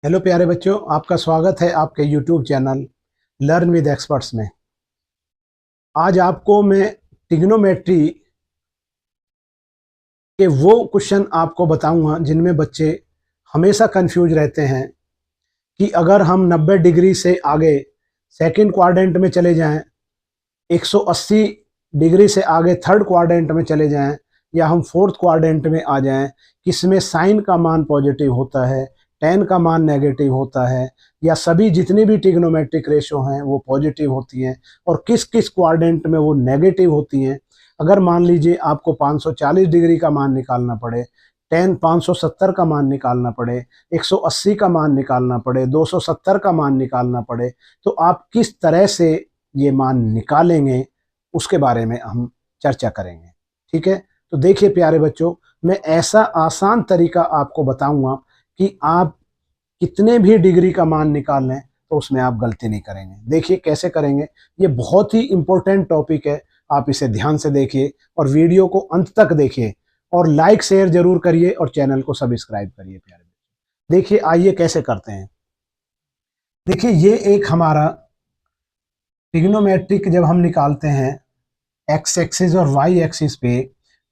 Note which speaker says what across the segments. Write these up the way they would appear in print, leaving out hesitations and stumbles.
Speaker 1: Hello प्यारे बच्चों, आपका स्वागत है आपके YouTube channel learn with experts में। आज आपको मैं ट्रिग्नोमेट्री के वो क्वेश्चन आपको बताऊंगा जिनमें बच्चे हमेशा कंफ्यूज रहते हैं कि अगर हम 90 डिग्री से आगे सेकंड क्वाड्रेंट में चले जाएं, 180 डिग्री से आगे थर्ड क्वाड्रेंट में चले जाएं, या हम फोर्थ क्वाड्रेंट में आ जाएं, किसमें साइन का मान पॉजिटिव होता है, टेन का मान नेगेटिव होता है, या सभी जितनी भी ट्रिग्नोमेट्रिक रेशो हैं वो पॉजिटिव होती हैं, और किस किस क्वाड्रेंट में वो नेगेटिव होती हैं। अगर मान लीजिए आपको 540 डिग्री का मान निकालना पड़े, 570 का मान निकालना पड़े, 180 का मान निकालना पड़े, 270 का मान निकालना पड़े, तो आप किस तरह से ये मान निकालेंगे उसके बारे में हम चर्चा करेंगे। ठीक है, तो देखिए प्यारे बच्चों, मैं ऐसा आसान तरीका आपको बताऊंगा कि आप कितने भी डिग्री का मान निकाल लें तो उसमें आप गलती नहीं करेंगे। देखिए कैसे करेंगे, ये बहुत ही इंपॉर्टेंट टॉपिक है। आप इसे ध्यान से देखिए और वीडियो को अंत तक देखिए, और लाइक शेयर जरूर करिए और चैनल को सब्सक्राइब करिए प्यारे बच्चों। देखिए आइए कैसे करते हैं। देखिए ये एक हमारा ट्रिग्नोमेट्रिक जब हम निकालते हैं एक्स एक्सिस और वाई एक्सिस पे,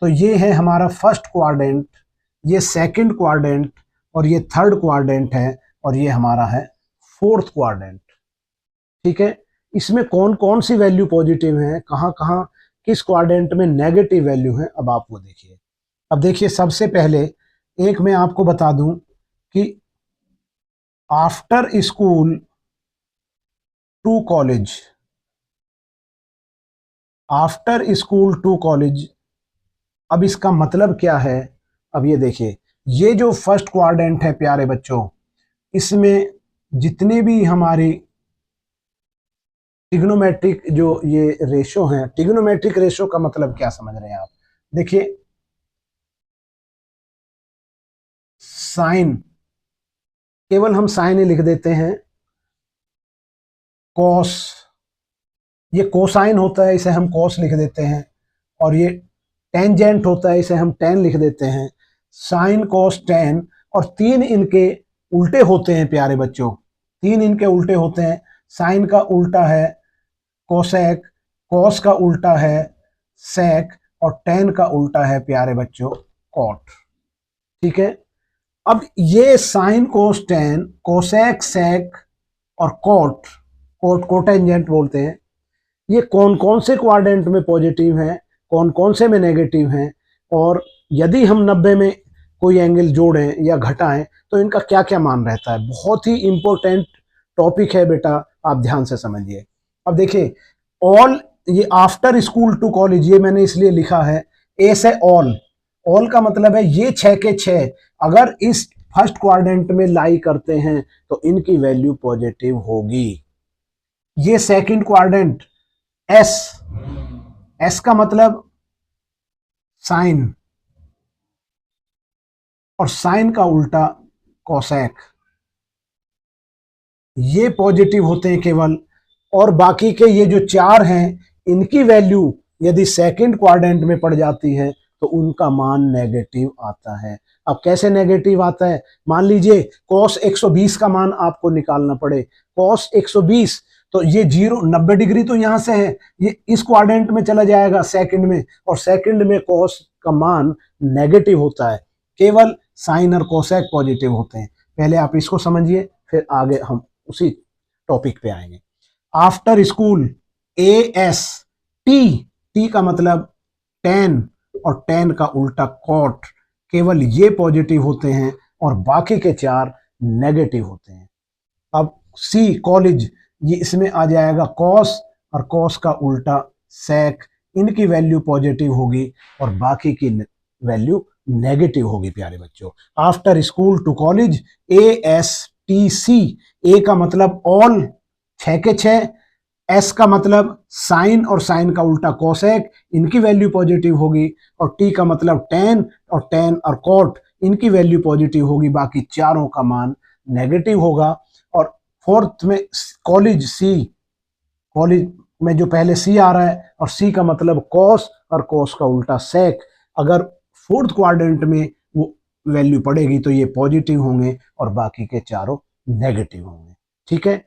Speaker 1: तो ये है हमारा फर्स्ट क्वाड्रेंट, ये सेकंड क्वाड्रेंट, और ये थर्ड क्वाड्रेंट है, और ये हमारा है फोर्थ क्वाड्रेंट। ठीक है, इसमें कौन कौन सी वैल्यू पॉजिटिव है, कहाँ कहाँ किस क्वाड्रेंट में नेगेटिव वैल्यू है, अब आप वो देखिए। अब देखिए सबसे पहले एक मैं आपको बता दूं कि after school to college, after school to college, अब इसका मतलब क्या है। अब ये देखिए, ये जो फर्स्ट क्वाड्रेंट है प्यारे बच्चों, इसमें जितने भी हमारी ट्रिग्नोमेट्रिक जो ये रेशो हैं, ट्रिग्नोमेट्रिक रेशो का मतलब क्या समझ रहे हैं आप। देखिए साइन, केवल हम साइन ही लिख देते हैं। कॉस, ये कोसाइन होता है, इसे हम कॉस लिख देते हैं। और ये टेंजेंट होता है, इसे हम टेन लिख देते हैं। साइन कॉस टेन, और तीन इनके उल्टे होते हैं प्यारे बच्चों, तीन इनके उल्टे होते हैं। साइन का उल्टा है कोसेक, कॉस का उल्टा है सेक, और टेन का उल्टा है प्यारे बच्चों कॉट। ठीक है, अब ये sine cos tan, cosec sec और कॉट, कोट कोटेंजेंट बोलते हैं, ये कौन कौन से क्वाड्रेंट में पॉजिटिव हैं, कौन कौन से में नेगेटिव हैं, और यदि हम 90 में कोई एंगल जोड़ें या घटाएं तो इनका क्या क्या मान रहता है। बहुत ही इंपॉर्टेंट टॉपिक है बेटा, आप ध्यान से समझिए। अब देखिए ऑल, ये आफ्टर स्कूल टू कॉलेज, ये मैंने इसलिए लिखा है ए से ऑल। ऑल का मतलब है ये 6 के 6 अगर इस फर्स्ट क्वाड्रेंट में लाई करते हैं तो इनकी वैल्यू पॉजिटिव होगी। ये सेकंड क्वाड्रेंट एस, एस का मतलब साइन, और साइन का उल्टा कोसेक, ये पॉजिटिव होते हैं केवल। और बाकी के ये जो चार हैं, इनकी वैल्यू यदि सेकंड क्वाड्रेंट में पड़ जाती है तो उनका मान नेगेटिव आता है। अब कैसे नेगेटिव आता है, मान लीजिए कॉस 120 का मान आपको निकालना पड़े, कॉस 120, तो ये 90 डिग्री तो यहां से है, ये इस क्वाड्रेंट में चला जाएगा सेकंड में, और सेकंड में कॉस का मान नेगेटिव होता है, केवल साइन और कोसेक पॉजिटिव होते हैं। पहले आप इसको समझिए, फिर आगे हम उसी टॉपिक पे आएंगे। आफ्टर स्कूल ए एस टी, टी का मतलब टेन, और टेन का उल्टा कॉट, केवल ये पॉजिटिव होते हैं और बाकी के चार नेगेटिव होते हैं। अब सी कॉलेज, ये इसमें आ जाएगा कॉस, और कॉस का उल्टा सेक, इनकी वैल्यू पॉजिटिव होगी और बाकी की वैल्यू नेगेटिव होगी प्यारे बच्चों। After school to college A S T C, A का मतलब ऑल 6 के 6, एस का मतलब साइन और साइन का उल्टा कोसेक, इनकी वैल्यू पॉजिटिव होगी, और टी का मतलब टेन, और टेन और कॉट, इनकी वैल्यू पॉजिटिव होगी, बाकी चारों का मान नेगेटिव होगा। और फोर्थ में कॉलेज सी, कॉलेज में जो पहले सी आ रहा है, और सी का मतलब कॉस, और कॉस का उल्टा सेक, अगर फोर्थ क्वाड्रेंट में वो वैल्यू पड़ेगी तो ये पॉजिटिव होंगे और बाकी के चारों नेगेटिव होंगे। ठीक है,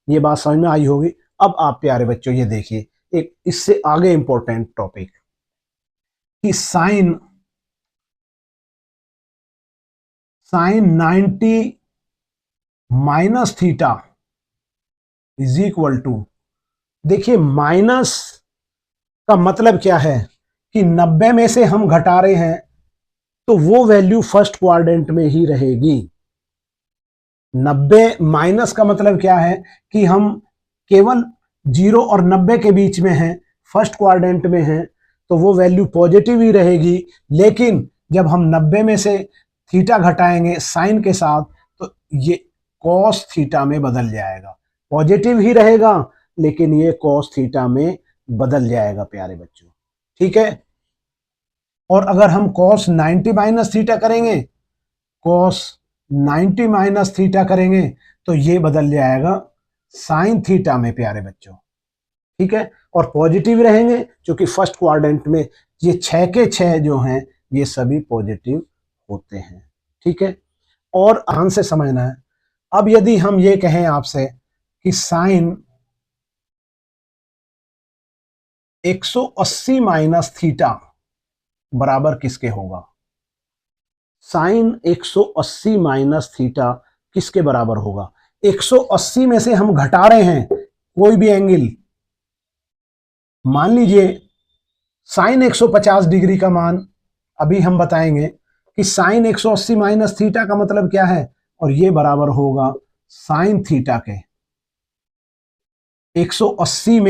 Speaker 1: ये बात समझ में आई होगी। अब आप प्यारे बच्चों ये देखिए एक इससे आगे इंपॉर्टेंट टॉपिक कि sine 90 minus theta is equal to, देखिए माइनस का मतलब क्या है कि 90 में से हम घटा रहे हैं तो वो वैल्यू फर्स्ट क्वाड्रेंट में ही रहेगी। 90 माइनस का मतलब क्या है कि हम केवल 0 और 90 के बीच में हैं, फर्स्ट क्वाड्रेंट में हैं, तो वो वैल्यू पॉजिटिव ही रहेगी। लेकिन जब हम 90 में से थीटा घटाएंगे साइन के साथ तो ये कॉस थीटा में बदल जाएगा। पॉजिटिव ही रहेगा लेकिन ये कॉस थीटा में बदल जाएगा प्यारे बच्चों। ठीक है, और अगर हम कॉस 90 माइनस थीटा करेंगे, कॉस 90 माइनस थीटा करेंगे तो ये बदल जाएगा साइन थीटा में प्यारे बच्चों। ठीक है, और पॉजिटिव रहेंगे क्योंकि फर्स्ट क्वाड्रेंट में ये 6 के 6 जो हैं ये सभी पॉजिटिव होते हैं। ठीक है, और ध्यान से समझना है। अब यदि हम ये कहें आपसे कि साइन 180 माइनस थीटा बराबर किसके होगा, साइन 180 माइनस थीटा किसके बराबर होगा। 180 में से हम घटा रहे हैं कोई भी एंगल, मान लीजिए साइन 150 डिग्री का मान, अभी हम बताएंगे कि साइन 180 माइनस थीटा का मतलब क्या है, और ये बराबर होगा साइन थीटा के। 180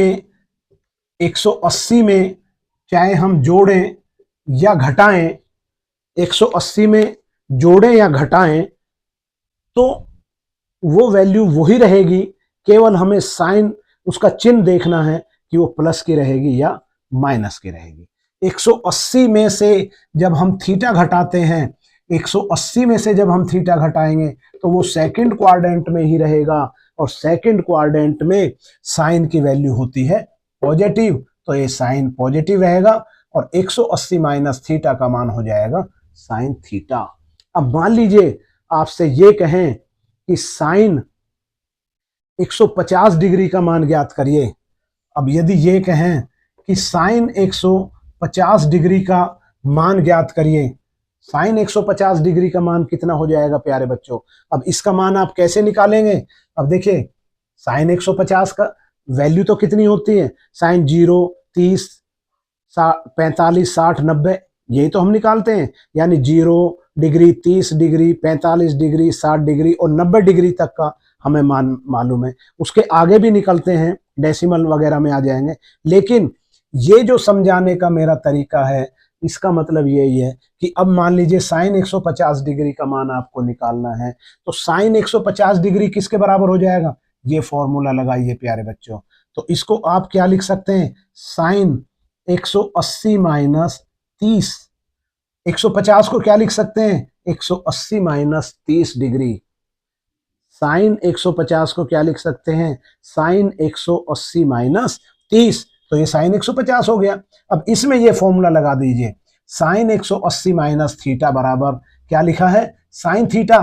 Speaker 1: में चाहे हम जोड़ें या घटाएं, 180 में जोड़ें या घटाएं तो वो वैल्यू वही रहेगी, केवल हमें साइन उसका चिन्ह देखना है कि वो प्लस की रहेगी या माइनस की रहेगी। 180 में से जब हम थीटा घटाते हैं, 180 में से जब हम थीटा घटाएंगे तो वो सेकंड क्वाड्रेंट में ही रहेगा, और सेकंड क्वाड्रेंट में साइन की वैल्यू होती है पॉजिटिव, तो ये साइन पॉजिटिव रहेगा और 180 माइनस थीटा का मान हो जाएगा साइन थीटा। अब मान लीजिए आपसे ये कहें कि साइन 150 डिग्री का मान ज्ञात करिए। अब यदि ये कहें कि साइन 150 डिग्री का मान ज्ञात करिए, साइन 150 डिग्री का मान कितना हो जाएगा प्यारे बच्चों। अब इसका मान आप कैसे निकालेंगे, अब देखिए साइन 150 का वैल्यू तो कितनी होती है, साइन 0, 30, 45, 60, 90, यही तो हम निकालते हैं। यानी 0 डिग्री, 30 डिग्री, 45 डिग्री, 60 डिग्री और 90 डिग्री तक का हमें मान मालूम है। उसके आगे भी निकलते हैं, डेसिमल वगैरह में आ जाएंगे। लेकिन ये जो समझाने का मेरा तरीका है, इसका मतलब यही है कि अब मान लीजिए साइन 150 डिग्री का मान आपको निकालना है, तो साइन 150 डिग्री किसके बराबर हो जाएगा, ये फॉर्मूला लगाइए प्यारे बच्चों। तो इसको आप क्या लिख सकते हैं, साइन 180 माइनस 30, 150 को क्या लिख सकते हैं, 180 माइनस 30 डिग्री। साइन 150 को क्या लिख सकते हैं, साइन 180 माइनस 30, तो ये साइन 150 हो गया। अब इसमें ये फॉर्मूला लगा दीजिए, साइन 180 माइनस थीटा बराबर क्या लिखा है, साइन थीटा,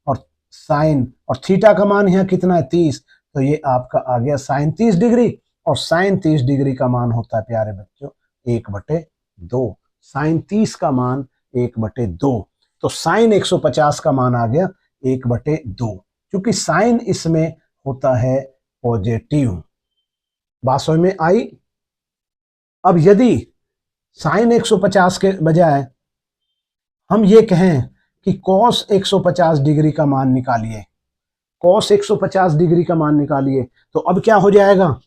Speaker 1: और साइन और थीटा का मान यहाँ कितना है 30, तो ये आपका आ गया साइन 30 डिग्री। और साइन 30 डिग्री का मान होता है प्यारे बच्चों 1/2, साइन 30 का मान 1/2, तो साइन 150 का मान आ गया 1/2, क्योंकि साइन इसमें होता है पॉजिटिव। बात समझ में आई। अब यदि साइन 150 के बजाय हम ये कहें कि कॉस 150 डिग्री का मान निकालिए, कॉस 150 डिग्री का मान निकालिए, तो अब क्या हो जाएगा,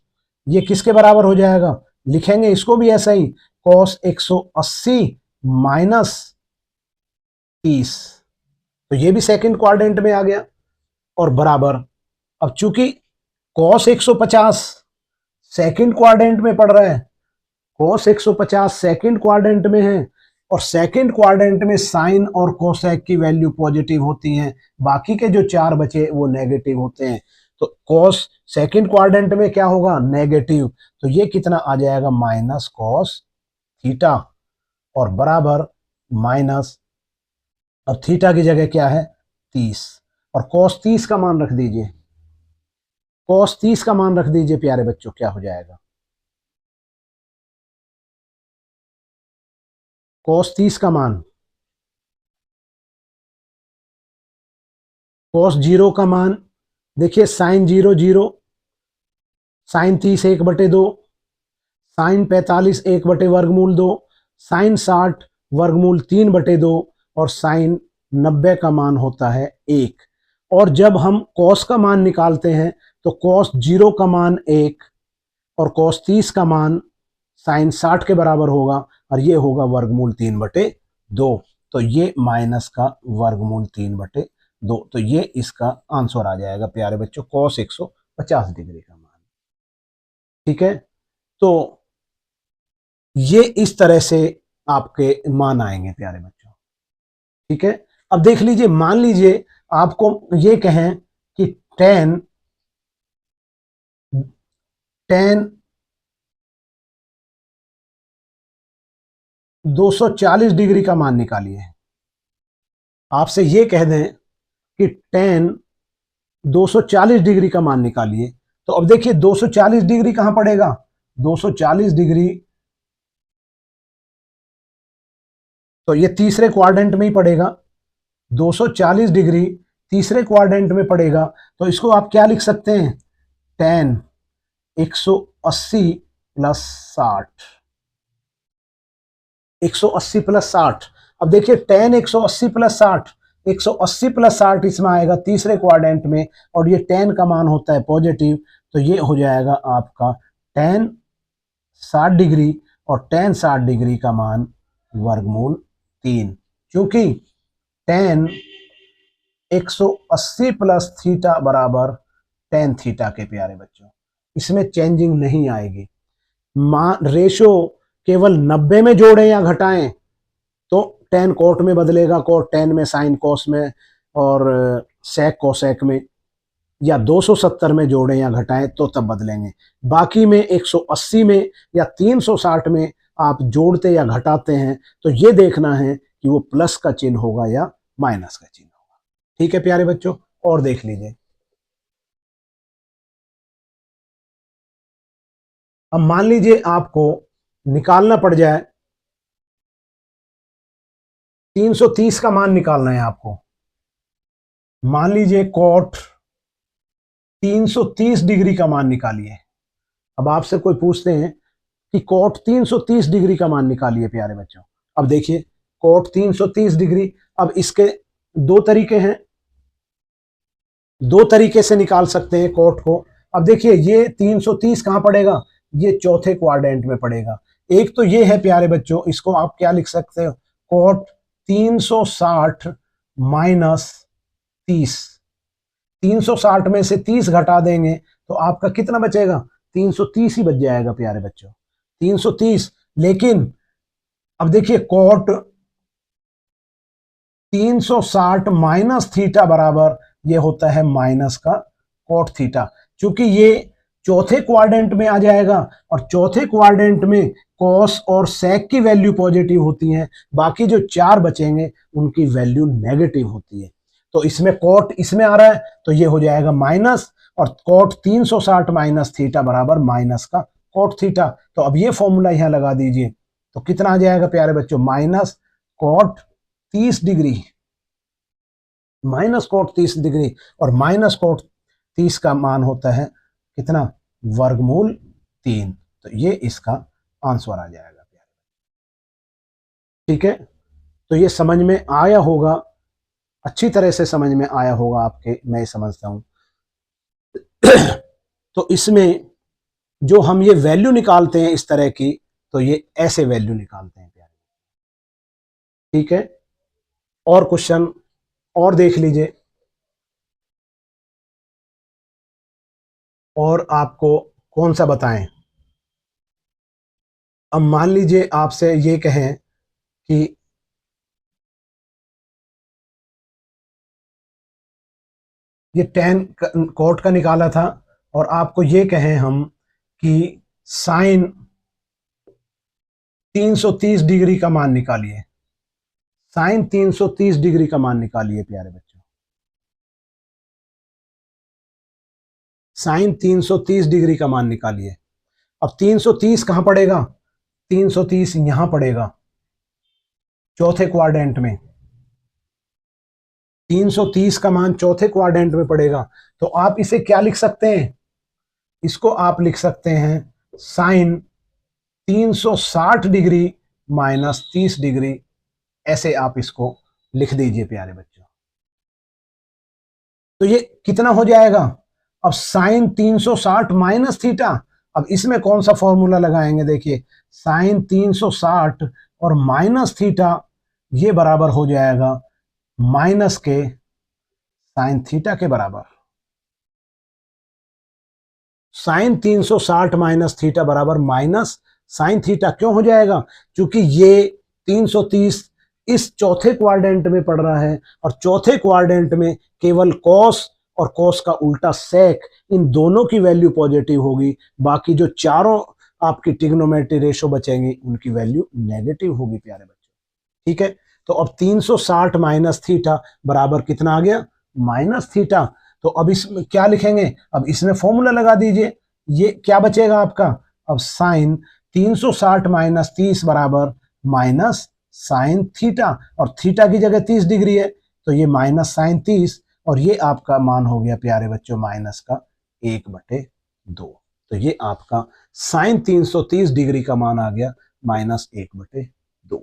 Speaker 1: ये किसके बराबर हो जाएगा, लिखेंगे इसको भी ऐसा ही, कॉस 180 माइनस 30, तो ये भी सेकंड क्वाड्रेंट में आ गया, और बराबर, अब चूंकि कॉस 150 सेकंड क्वाड्रेंट में पड़ रहा है, कॉस 150 सेकंड क्वाड्रेंट में है, और सेकंड क्वाड्रेंट में साइन और कोसेक की वैल्यू पॉजिटिव होती हैं, बाकी के जो 4 बचे वो नेगेटिव होते हैं। तो कॉस सेकंड क्वाड्रेंट में क्या होगा, नेगेटिव, तो ये कितना आ जाएगा, माइनस कॉस थीटा, और बराबर माइनस, अब थीटा की जगह क्या है 30, और cos 30 का मान रख दीजिए, cos 30 का मान रख दीजिए प्यारे बच्चों, क्या हो जाएगा? cos 30 का मान, cos 0 का मान, देखिए sin 0 0, sin 30 1/2, sin 45 1/वर्गमूल 2, sin 60 वर्गमूल 3/2 और sin 90 का मान होता है 1। और जब हम cos का मान निकालते हैं तो cos 0 का मान 1 और cos 30 का मान sin 60 के बराबर होगा और ये होगा वर्गमूल 3/2। तो ये माइनस का वर्गमूल 3/2, तो ये इसका आंसर आ जाएगा प्यारे बच्चों, cos 150 डिग्री का मान। ठीक है, तो ये इस तरह से आपके मान आएंगे प्यारे बच्चों। ठीक है, अब देख लीजिए, मान लीजिए आपको ये कहें कि tan 240 डिग्री का मान निकालिए। आपसे ये कह दें कि tan 240 डिग्री का मान निकालिए, तो अब देखिए 240 डिग्री कहां पड़ेगा? 240 डिग्री तो ये तीसरे क्वाड्रेंट में ही पड़ेगा। 240 डिग्री तीसरे क्वाड्रेंट में पड़ेगा, तो इसको आप क्या लिख सकते हैं? tan 180 plus 60, 180 plus 60। अब देखिए tan 180 प्लस 60, 180 प्लस 60 इसमें आएगा तीसरे क्वाड्रेंट में, और ये tan का मान होता है पॉजिटिव, तो ये हो जाएगा आपका tan 60 डिग्री, और tan 60 डिग्री का मान वर्गमूल 3, क्योंकि tan 180 प्लस थीटा बराबर tan थीटा के प्यारे बच्चों, इसमें चेंजिंग नहीं आएगी। रेशो केवल 90 में जोड़ें या घटाएं तो tan कोट में बदलेगा, कोट tan में, साइन कोस में, और सेक कोसेक में, या 270 में जोड़ें या घटाएं तो तब बदलेंगे। बाकी में 180 में या 360 में आप जोड़ते या घटाते हैं तो ये देखना है कि वो प्लस का चिन्ह होगा या माइनस का चिन्ह होगा। ठीक है प्यारे बच्चों, और देख लीजिए, अब मान लीजिए आपको निकालना पड़ जाए, 330 का मान निकालना है आपको। मान लीजिए कोट 330 डिग्री का मान निकालिए। अब आपसे कोई पूछते हैं कि कोट 330 डिग्री का मान निकालिए प्यारे बच्चों। अब देखिए कोट 330 डिग्री, अब इसके दो तरीके हैं, दो तरीके से निकाल सकते हैं कोट को। अब देखिए ये 330 कहां पड़ेगा? ये चौथे क्वाड्रेंट में पड़ेगा। एक तो ये है प्यारे बच्चों, इसको आप क्या लिख सकते हो? कोट 360 माइनस 30, 360 में से 30 घटा देंगे तो आपका कितना बचेगा? 330 ही बच जाएगा प्यारे बच्चों, 330। लेकिन अब देखिए कोट 360 माइनस थीटा बराबर ये होता है माइनस का कोट थीटा, क्योंकि ये चौथे क्वाड्रेंट में आ जाएगा, और चौथे क्वाड्रेंट में कॉस और सेक की वैल्यू पॉजिटिव होती है, बाकी जो चार बचेंगे उनकी वैल्यू नेगेटिव होती है। तो इसमें कोट इसमें आ रहा है तो ये हो जाएगा माइनस, और कोट 360 माइनस थीटा बराबर माइनस का कोट थीटा। तो अब ये फॉर्मूला यहां लगा दीजिए, तो कितना आ जाएगा प्यारे बच्चों? Minus cot 30 degree, minus cot 30 degree, और माइनस कोट 30 का मान होता है कितना? वर्गमूल 3। तो ये इसका आंसर आ जाएगा प्यारे। ठीक है, तो ये समझ में आया होगा, अच्छी तरह से समझ में आया होगा आपके, मैं समझता हूं। तो इसमें जो हम ये वैल्यू निकालते हैं इस तरह की, तो ये ऐसे वैल्यू निकालते हैं प्यारे। ठीक है, और क्वेश्चन और देख लीजिए, और आपको कौन सा बताएं? अब मान लीजिए आपसे ये कहें कि ये tan कोट का निकाला था, और आपको ये कहें हम कि साइन 330 डिग्री का मान निकालिए, साइन 330 डिग्री का मान निकालिए प्यारे बच्चों। साइन 330 डिग्री का मान निकालिए। अब 330 कहां पड़ेगा, 330 यहां पड़ेगा चौथे क्वाड्रेंट में। 330 का मान चौथे क्वाड्रेंट में पड़ेगा, तो आप इसे क्या लिख सकते हैं, इसको आप लिख सकते हैं साइन 360 डिग्री माइनस 30 डिग्री, ऐसे आप इसको लिख दीजिए प्यारे बच्चों। तो ये कितना हो जाएगा, अब साइन 360 माइनस थीटा, अब इसमें कौन सा फॉर्मूला लगाएंगे, देखिए साइन 360 और माइनस थीटा, ये बराबर हो जाएगा माइनस के साइन थीटा के बराबर। साइन 360 माइनस थीटा बराबर माइनस साइन थीटा, क्यों हो जाएगा, क्योंकि ये 330 इस चौथे क्वाड्रेंट में पड़ रहा है, और चौथे क्वाड्रेंट में केवल कॉस और कॉस का उल्टा सेक, इन दोनों की वैल्यू पॉजिटिव होगी, बाकी जो चारों आपकी ट्रिग्नोमेट्री रेशो बचेंगी उनकी वैल्यू नेगेटिव होगी प्यारे बच्चों। ठीक है, तो अब 360 माइनस थीटा बराबर कितना आ गया, माइनस थीटा। तो अब इसमें क्या लिखेंगे, अब इसमें फॉर्मूला लगा दीजिए, ये क्या बचेगा आपका, अब साइन 360 माइनस 30 बराबर माइनस साइन थीटा, और थीटा की जगह 30 डिग्री है, तो ये माइनस साइन 30, और ये आपका मान हो गया प्यारे बच्चों माइनस का 1/2। तो ये आपका साइन 330 डिग्री का मान आ गया माइनस 1/2।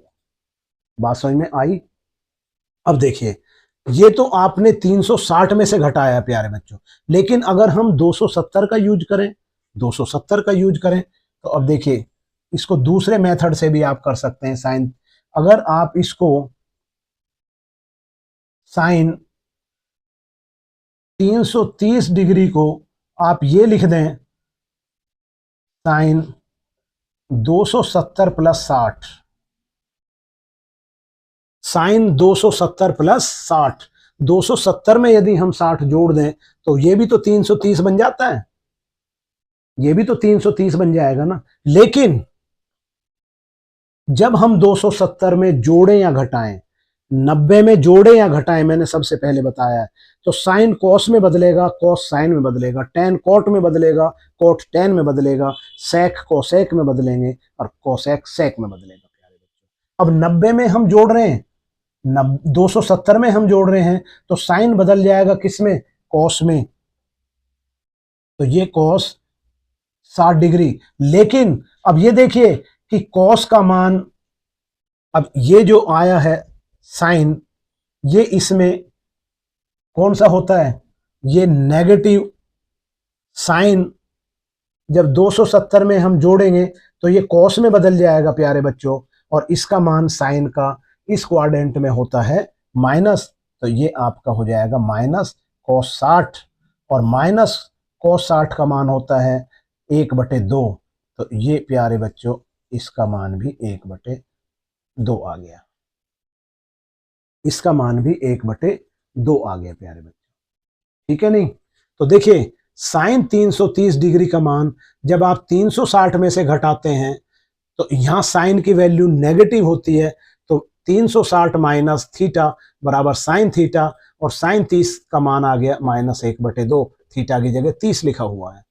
Speaker 1: बात समझ में आई। अब देखिए ये तो आपने 360 में से घटाया प्यारे बच्चों, लेकिन अगर हम 270 का यूज करें, 270 का यूज करें, तो अब देखिए इसको दूसरे मेथड से भी आप कर सकते हैं। साइन, अगर आप इसको साइन 330 डिग्री को आप ये लिख दें साइन 270 प्लस 60, साइन 270 प्लस 60, 270 में यदि हम 60 जोड़ दें तो ये भी तो 330 बन जाता है, ये भी तो 330 बन जाएगा ना। लेकिन जब हम 270 में जोड़ें या घटाएं, 90 में जोड़ें या घटाएं, मैंने सबसे पहले बताया है, तो साइन कॉस में बदलेगा, कॉस साइन में बदलेगा, टेन कॉट में बदलेगा, कॉट टेन में बदलेगा, सेक कोसेक में बदलेंगे, और कोसेक सेक में बदलेगा प्यारे बच्चों। अब 90 में हम जोड़ रहे हैं, 270 में हम जोड़ रहे हैं, तो साइन बदल जाएगा किसमें, कॉस में, तो ये कॉस 60 डिग्री। लेकिन अब ये देखिए कि कॉस का मान, अब ये जो आया है साइन, ये इसमें कौन सा होता है, ये नेगेटिव साइन, जब 270 में हम जोड़ेंगे तो ये कॉस में बदल जाएगा प्यारे बच्चों, और इसका मान साइन का इस क्वाड्रेंट में होता है माइनस, तो ये आपका हो जाएगा माइनस कॉस 60, और माइनस कॉस 60 का मान होता है 1/2, तो ये प्यारे बच्चों इसका मान भी 1/2 आ गया, इसका मान भी 1/2 आ गया प्यारे बच्चों। ठीक है नहीं, तो देखिए साइन 330 डिग्री का मान जब आप 360 में से घटाते हैं तो यहां साइन की वैल्यू नेगेटिव होती है, तो 360 माइनस थीटा बराबर साइन थीटा, और साइन 30 का मान आ गया माइनस 1/2, थीटा की जगह 30 लिखा हुआ है।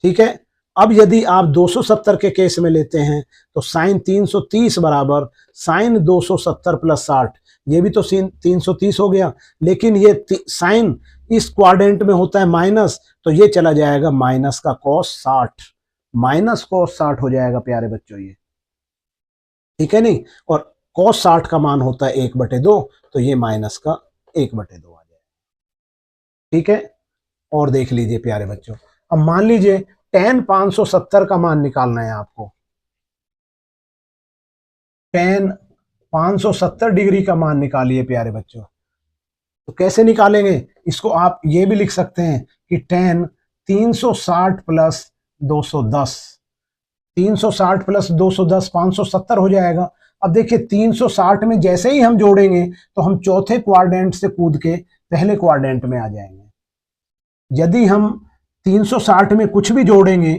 Speaker 1: ठीक है, अब यदि आप 270 के केस में लेते हैं तो साइन 330 बराबर साइन 270 प्लस 60, ये भी तो 330 हो गया, लेकिन ये साइन इस क्वाड्रेंट में होता है माइनस, तो ये चला जाएगा माइनस का कॉस 60, माइनस कॉस 60 हो जाएगा प्यारे बच्चों ये। ठीक है नहीं, और कॉस 60 का मान होता है 1/2, तो ये माइनस का 1/2 आ जाएगा। ठीक है, और देख लीजिए प्यारे बच्चों, अब मान लीजिए tan 570 का मान निकालना है आपको, tan 570 डिग्री का मान निकालिए प्यारे बच्चों। तो कैसे निकालेंगे, इसको आप ये भी लिख सकते हैं कि tan 360 प्लस 210, 360 प्लस 210 570 हो जाएगा। अब देखिए 360 में जैसे ही हम जोड़ेंगे तो हम चौथे क्वाड्रेंट से कूद के पहले क्वाड्रेंट में आ जाएंगे। यदि हम 360 में कुछ भी जोड़ेंगे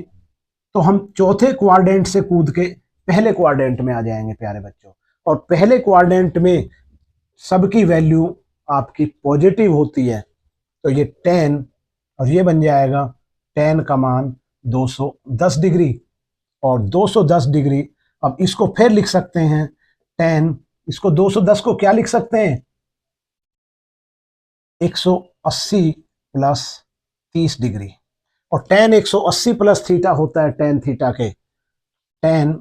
Speaker 1: तो हम चौथे क्वाड्रेंट से कूद के पहले क्वाड्रेंट में आ जाएंगे प्यारे बच्चों, और पहले क्वाड्रेंट में सबकी वैल्यू आपकी पॉजिटिव होती है, तो ये 10 और ये बन जाएगा tan का मान 210 डिग्री, और 210 डिग्री, अब इसको फिर लिख सकते हैं tan, इसको 210 को क्या लिख सकते हैं, 180 प्लस 30 डिग्री, और tan 180 प्लस थीटा होता है tan थीटा के, tan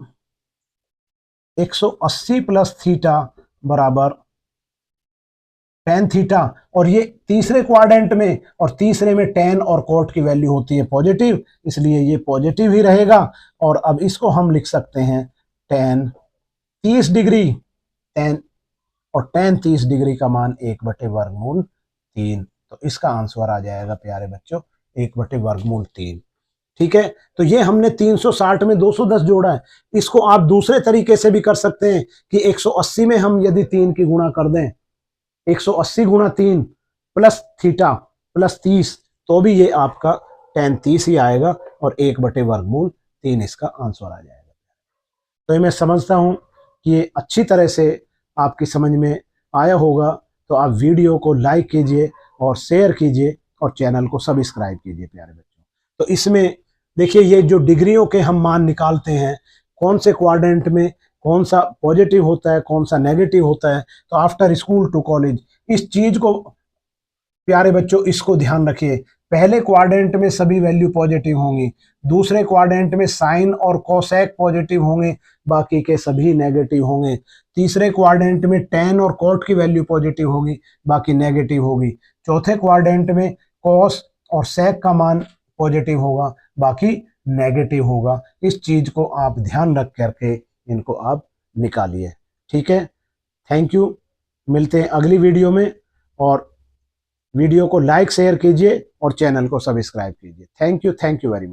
Speaker 1: 180 प्लस थीटा बराबर tan थीटा, और ये तीसरे क्वाड्रेंट में, और तीसरे में tan और cot की वैल्यू होती है पॉजिटिव, इसलिए ये पॉजिटिव ही रहेगा। और अब इसको हम लिख सकते हैं tan 30 डिग्री, tan, और tan 30 डिग्री का मान 1/वर्गमूल 3, तो इसका आंसर आ जाएगा प्यारे बच्चों 1/वर्गमूल 3। ठीक है, तो ये हमने 360 में 210 जोड़ा है। इसको आप दूसरे तरीके से भी कर सकते हैं कि 180 में हम यदि 3 की गुणा कर दें, 180 गुणा 3 प्लस थीटा प्लस 30, तो भी ये आपका tan 30 ही आएगा, और 1/वर्गमूल 3 इसका आंसर आ जाएगा। तो ये मैं समझता हूं कि ये अच्छी तरह से आपकी समझ में आया होगा। तो आप वीडियो को लाइक कीजिए और शेयर कीजिए और चैनल को सब्सक्राइब कीजिए प्यारे बच्चों। तो इसमें देखिए, ये जो डिग्रियों के हम मान निकालते हैं, कौन से क्वाड्रेंट में कौन सा पॉजिटिव होता है, कौन सा नेगेटिव होता है, तो आफ्टर स्कूल टू कॉलेज इस चीज को प्यारे बच्चों इसको ध्यान रखिए। पहले क्वाड्रेंट में सभी वैल्यू पॉजिटिव होंगी, दूसरे क्वाड्रेंट में साइन और कोसेक पॉजिटिव होंगे, बाकी के सभी नेगेटिव होंगे, तीसरे क्वाड्रेंट में tan और cot की वैल्यू पॉजिटिव होगी, बाकी नेगेटिव होगी, चौथे क्वाड्रेंट में cos और sec का मान पॉजिटिव होगा, बाकी नेगेटिव होगा। इस चीज को आप ध्यान रख करके इनको आप निकालिए। ठीक है, थैंक यू, मिलते हैं अगली वीडियो में, और वीडियो को लाइक शेयर कीजिए और चैनल को सब्सक्राइब कीजिए। Thank you very much.